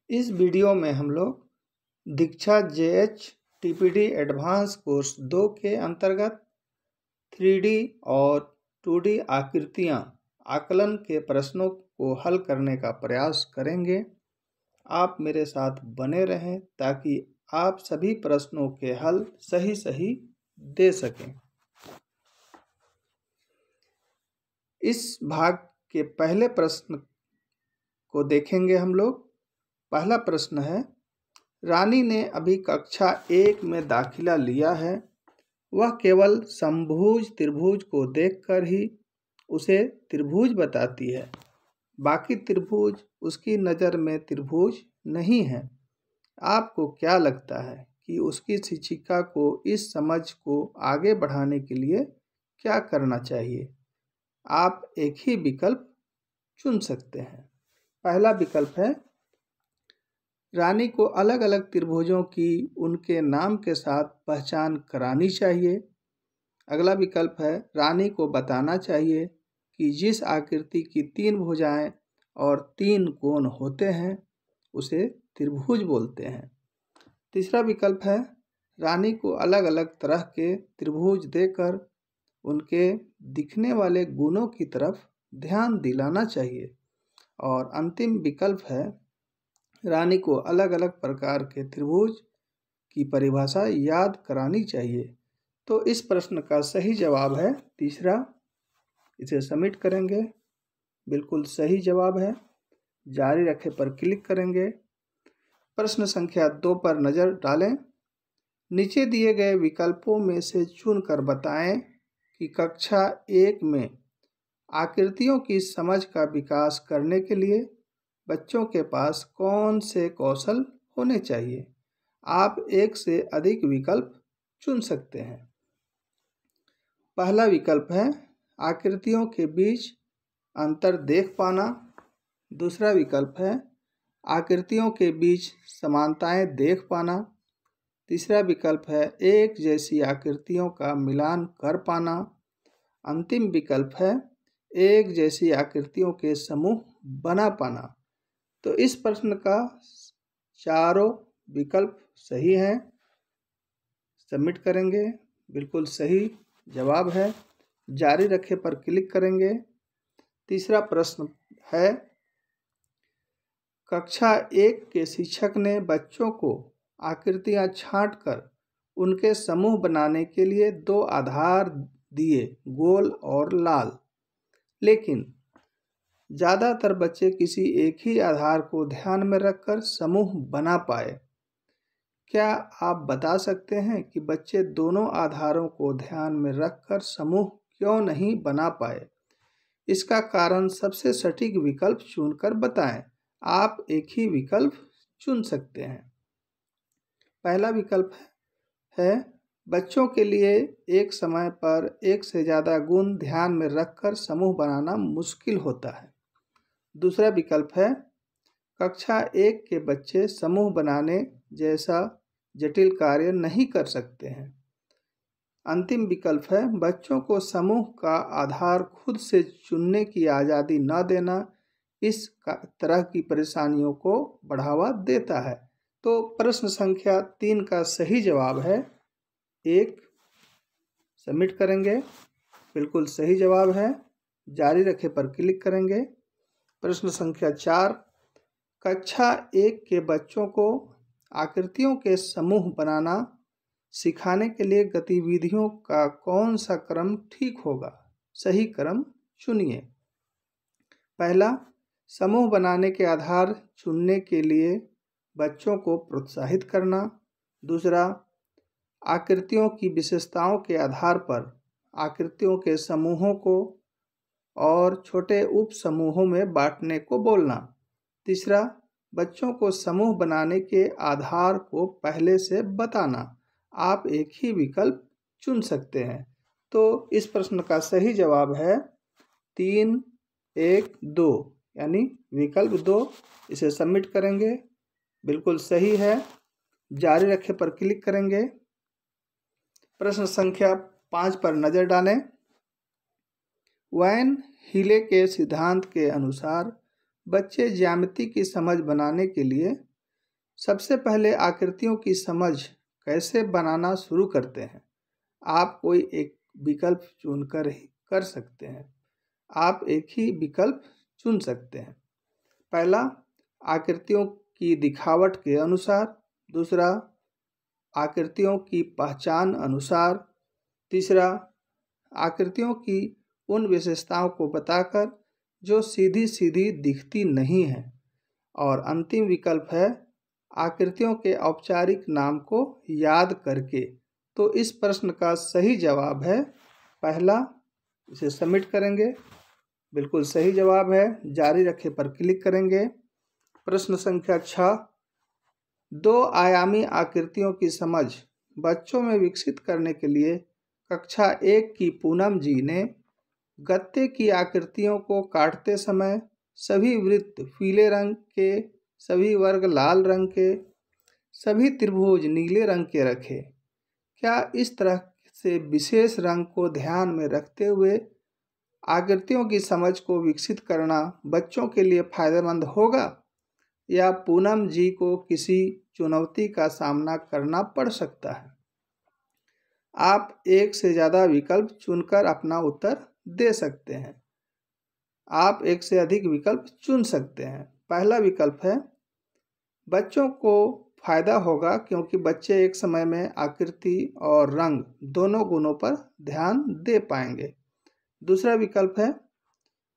इस वीडियो में हम लोग दीक्षा JH TPD एडवांस कोर्स 2 के अंतर्गत 3D और 2D आकृतियाँ आकलन के प्रश्नों को हल करने का प्रयास करेंगे। आप मेरे साथ बने रहें ताकि आप सभी प्रश्नों के हल सही दे सकें। इस भाग के पहले प्रश्न को देखेंगे हम लोग। पहला प्रश्न है, रानी ने अभी कक्षा 1 में दाखिला लिया है। वह केवल समभुज त्रिभुज को देखकर ही उसे त्रिभुज बताती है। बाकी त्रिभुज उसकी नज़र में त्रिभुज नहीं है। आपको क्या लगता है कि उसकी शिक्षिका को इस समझ को आगे बढ़ाने के लिए क्या करना चाहिए? आप एक ही विकल्प चुन सकते हैं। पहला विकल्प है, रानी को अलग अलग त्रिभुजों की उनके नाम के साथ पहचान करानी चाहिए। अगला विकल्प है, रानी को बताना चाहिए कि जिस आकृति की 3 भुजाएं और 3 कोण होते हैं उसे त्रिभुज बोलते हैं। तीसरा विकल्प है, रानी को अलग अलग तरह के त्रिभुज देकर उनके दिखने वाले गुणों की तरफ ध्यान दिलाना चाहिए। और अंतिम विकल्प है, रानी को अलग अलग प्रकार के त्रिभुज की परिभाषा याद करानी चाहिए। तो इस प्रश्न का सही जवाब है तीसरा। इसे सबमिट करेंगे। बिल्कुल सही जवाब है। जारी रखें पर क्लिक करेंगे। प्रश्न संख्या 2 पर नज़र डालें। नीचे दिए गए विकल्पों में से चुनकर बताएं कि कक्षा 1 में आकृतियों की समझ का विकास करने के लिए बच्चों के पास कौन से कौशल होने चाहिए। आप एक से अधिक विकल्प चुन सकते हैं। पहला विकल्प है, आकृतियों के बीच अंतर देख पाना। दूसरा विकल्प है, आकृतियों के बीच समानताएं देख पाना। तीसरा विकल्प है, एक जैसी आकृतियों का मिलान कर पाना। अंतिम विकल्प है, एक जैसी आकृतियों के समूह बना पाना। तो इस प्रश्न का चारों विकल्प सही हैं। सबमिट करेंगे। बिल्कुल सही जवाब है। जारी रखें पर क्लिक करेंगे। तीसरा प्रश्न है, कक्षा 1 के शिक्षक ने बच्चों को आकृतियां छांटकर उनके समूह बनाने के लिए 2 आधार दिए, गोल और लाल। लेकिन ज़्यादातर बच्चे किसी एक ही आधार को ध्यान में रखकर समूह बना पाए। क्या आप बता सकते हैं कि बच्चे दोनों आधारों को ध्यान में रखकर समूह क्यों नहीं बना पाए? इसका कारण सबसे सटीक विकल्प चुनकर बताएं। आप एक ही विकल्प चुन सकते हैं। पहला विकल्प है, बच्चों के लिए एक समय पर एक से ज़्यादा गुण ध्यान में रखकर समूह बनाना मुश्किल होता है। दूसरा विकल्प है, कक्षा 1 के बच्चे समूह बनाने जैसा जटिल कार्य नहीं कर सकते हैं। अंतिम विकल्प है, बच्चों को समूह का आधार खुद से चुनने की आज़ादी न देना इस तरह की परेशानियों को बढ़ावा देता है। तो प्रश्न संख्या 3 का सही जवाब है 1। सबमिट करेंगे। बिल्कुल सही जवाब है। जारी रखें पर क्लिक करेंगे। प्रश्न संख्या 4, कक्षा 1 के बच्चों को आकृतियों के समूह बनाना सिखाने के लिए गतिविधियों का कौन सा क्रम ठीक होगा? सही क्रम चुनिए। पहला, समूह बनाने के आधार चुनने के लिए बच्चों को प्रोत्साहित करना। दूसरा, आकृतियों की विशेषताओं के आधार पर आकृतियों के समूहों को और छोटे उप समूहों में बांटने को बोलना। तीसरा, बच्चों को समूह बनाने के आधार को पहले से बताना। आप एक ही विकल्प चुन सकते हैं। तो इस प्रश्न का सही जवाब है 3, 1, 2 यानी विकल्प 2। इसे सबमिट करेंगे। बिल्कुल सही है। जारी रखें पर क्लिक करेंगे। प्रश्न संख्या 5 पर नज़र डालें। वैन हीले के सिद्धांत के अनुसार बच्चे ज्यामिति की समझ बनाने के लिए सबसे पहले आकृतियों की समझ कैसे बनाना शुरू करते हैं। आप कोई एक विकल्प चुनकर ही कर सकते हैं। आप एक ही विकल्प चुन सकते हैं। पहला, आकृतियों की दिखावट के अनुसार। दूसरा, आकृतियों की पहचान अनुसार। तीसरा, आकृतियों की उन विशेषताओं को बताकर जो सीधी सीधी दिखती नहीं है। और अंतिम विकल्प है आकृतियों के औपचारिक नाम को याद करके। तो इस प्रश्न का सही जवाब है पहला। इसे सबमिट करेंगे। बिल्कुल सही जवाब है। जारी रखें पर क्लिक करेंगे। प्रश्न संख्या 6, 2 आयामी आकृतियों की समझ बच्चों में विकसित करने के लिए कक्षा 1 की पूनम जी ने गत्ते की आकृतियों को काटते समय सभी वृत्त पीले रंग के, सभी वर्ग लाल रंग के, सभी त्रिभुज नीले रंग के रखे। क्या इस तरह से विशेष रंग को ध्यान में रखते हुए आकृतियों की समझ को विकसित करना बच्चों के लिए फायदेमंद होगा, या पूनम जी को किसी चुनौती का सामना करना पड़ सकता है? आप एक से ज़्यादा विकल्प चुनकर अपना उत्तर दे सकते हैं। आप एक से अधिक विकल्प चुन सकते हैं। पहला विकल्प है बच्चों को फायदा होगा क्योंकि बच्चे एक समय में आकृति और रंग दोनों गुणों पर ध्यान दे पाएंगे। दूसरा विकल्प है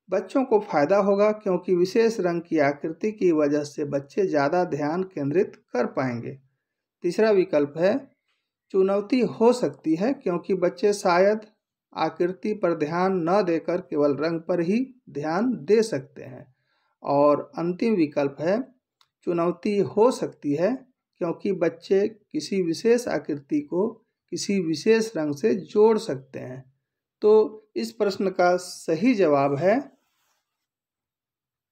बच्चों को फायदा होगा क्योंकि विशेष रंग की आकृति की वजह से बच्चे ज़्यादा ध्यान केंद्रित कर पाएंगे। तीसरा विकल्प है चुनौती हो सकती है क्योंकि बच्चे शायद आकृति पर ध्यान न देकर केवल रंग पर ही ध्यान दे सकते हैं। और अंतिम विकल्प है चुनौती हो सकती है क्योंकि बच्चे किसी विशेष आकृति को किसी विशेष रंग से जोड़ सकते हैं। तो इस प्रश्न का सही जवाब है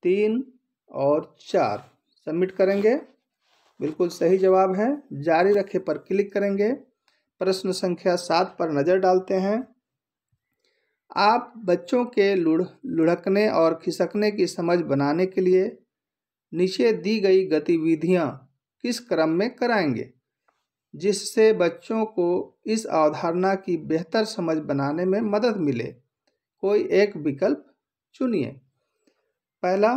3 और 4। सबमिट करेंगे। बिल्कुल सही जवाब है। जारी रखें पर क्लिक करेंगे। प्रश्न संख्या 7 पर नज़र डालते हैं। आप बच्चों के लुढ़कने और खिसकने की समझ बनाने के लिए नीचे दी गई गतिविधियां किस क्रम में कराएंगे जिससे बच्चों को इस अवधारणा की बेहतर समझ बनाने में मदद मिले? कोई एक विकल्प चुनिए। पहला,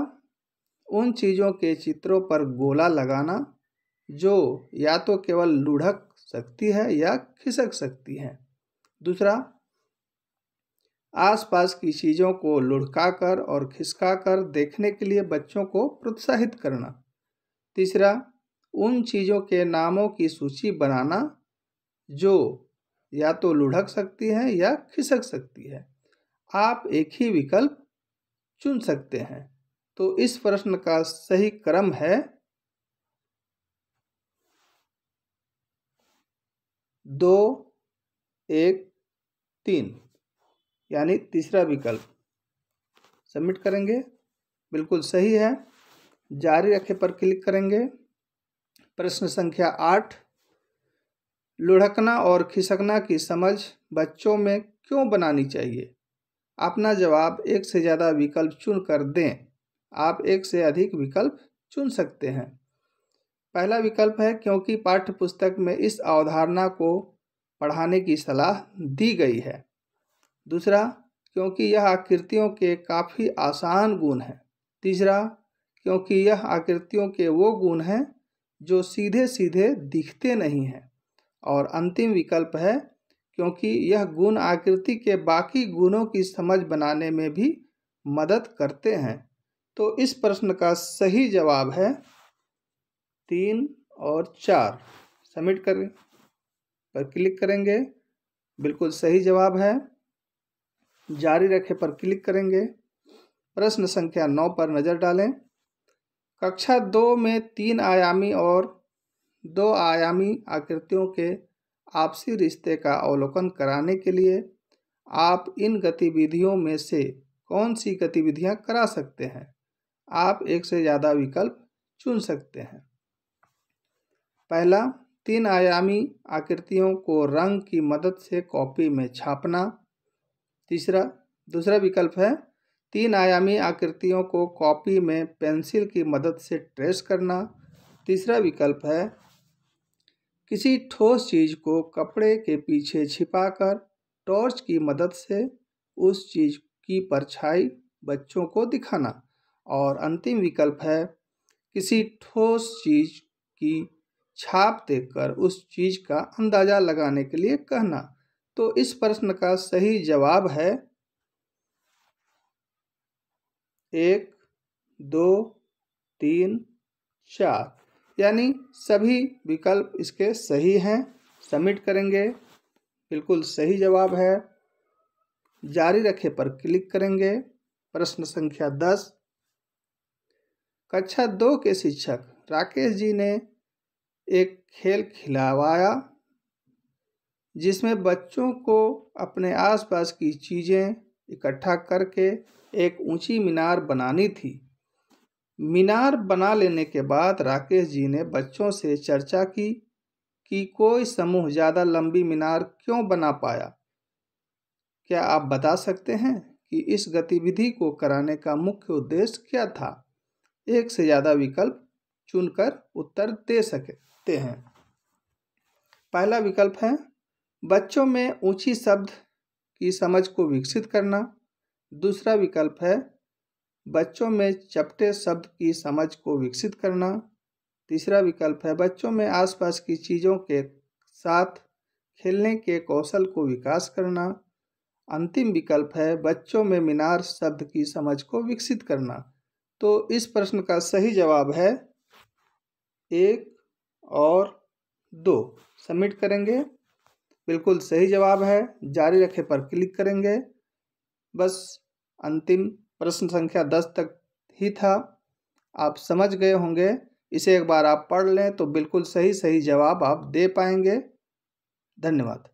उन चीज़ों के चित्रों पर गोला लगाना जो या तो केवल लुढ़क सकती है या खिसक सकती है। दूसरा, आसपास की चीज़ों को लुढ़काकर और खिसकाकर देखने के लिए बच्चों को प्रोत्साहित करना। तीसरा, उन चीज़ों के नामों की सूची बनाना जो या तो लुढ़क सकती है या खिसक सकती है। आप एक ही विकल्प चुन सकते हैं। तो इस प्रश्न का सही क्रम है 2, 1, 3, यानी तीसरा विकल्प। सबमिट करेंगे। बिल्कुल सही है। जारी रखें पर क्लिक करेंगे। प्रश्न संख्या 8, लुढ़कना और खिसकना की समझ बच्चों में क्यों बनानी चाहिए? अपना जवाब एक से ज़्यादा विकल्प चुन कर दें। आप एक से अधिक विकल्प चुन सकते हैं। पहला विकल्प है क्योंकि पाठ्य पुस्तक में इस अवधारणा को पढ़ाने की सलाह दी गई है। दूसरा, क्योंकि यह आकृतियों के काफ़ी आसान गुण हैं। तीसरा, क्योंकि यह आकृतियों के वो गुण हैं जो सीधे सीधे दिखते नहीं हैं। और अंतिम विकल्प है क्योंकि यह गुण आकृति के बाकी गुणों की समझ बनाने में भी मदद करते हैं। तो इस प्रश्न का सही जवाब है 3 और 4। सबमिट करें पर क्लिक करेंगे। बिल्कुल सही जवाब है। जारी रखें पर क्लिक करेंगे। प्रश्न संख्या 9 पर नज़र डालें। कक्षा 2 में 3 आयामी और 2 आयामी आकृतियों के आपसी रिश्ते का अवलोकन कराने के लिए आप इन गतिविधियों में से कौन सी गतिविधियां करा सकते हैं? आप एक से ज़्यादा विकल्प चुन सकते हैं। पहला, 3 आयामी आकृतियों को रंग की मदद से कॉपी में छापना। दूसरा विकल्प है 3 आयामी आकृतियों को कॉपी में पेंसिल की मदद से ट्रेस करना। तीसरा विकल्प है किसी ठोस चीज को कपड़े के पीछे छिपाकर टॉर्च की मदद से उस चीज की परछाई बच्चों को दिखाना। और अंतिम विकल्प है किसी ठोस चीज की छाप देखकर उस चीज का अंदाजा लगाने के लिए कहना। तो इस प्रश्न का सही जवाब है 1, 2, 3, 4, यानी सभी विकल्प इसके सही हैं। सबमिट करेंगे, बिल्कुल सही जवाब है। जारी रखें पर क्लिक करेंगे। प्रश्न संख्या 10, कक्षा 2 के शिक्षक राकेश जी ने एक खेल खिलवाया जिसमें बच्चों को अपने आसपास की चीज़ें इकट्ठा करके एक ऊंची मीनार बनानी थी। मीनार बना लेने के बाद राकेश जी ने बच्चों से चर्चा की कि कोई समूह ज़्यादा लंबी मीनार क्यों बना पाया। क्या आप बता सकते हैं कि इस गतिविधि को कराने का मुख्य उद्देश्य क्या था? एक से ज़्यादा विकल्प चुनकर उत्तर दे सकते हैं। पहला विकल्प है बच्चों में ऊंची शब्द की समझ को विकसित करना। दूसरा विकल्प है बच्चों में चपटे शब्द की समझ को विकसित करना। तीसरा विकल्प है बच्चों में आसपास की चीज़ों के साथ खेलने के कौशल को विकास करना। अंतिम विकल्प है बच्चों में मीनार शब्द की समझ को विकसित करना। तो इस प्रश्न का सही जवाब है 1 और 2। सबमिट करेंगे, बिल्कुल सही जवाब है। जारी रखें पर क्लिक करेंगे। बस अंतिम प्रश्न संख्या 10 तक ही था, आप समझ गए होंगे। इसे एक बार आप पढ़ लें तो बिल्कुल सही जवाब आप दे पाएंगे। धन्यवाद।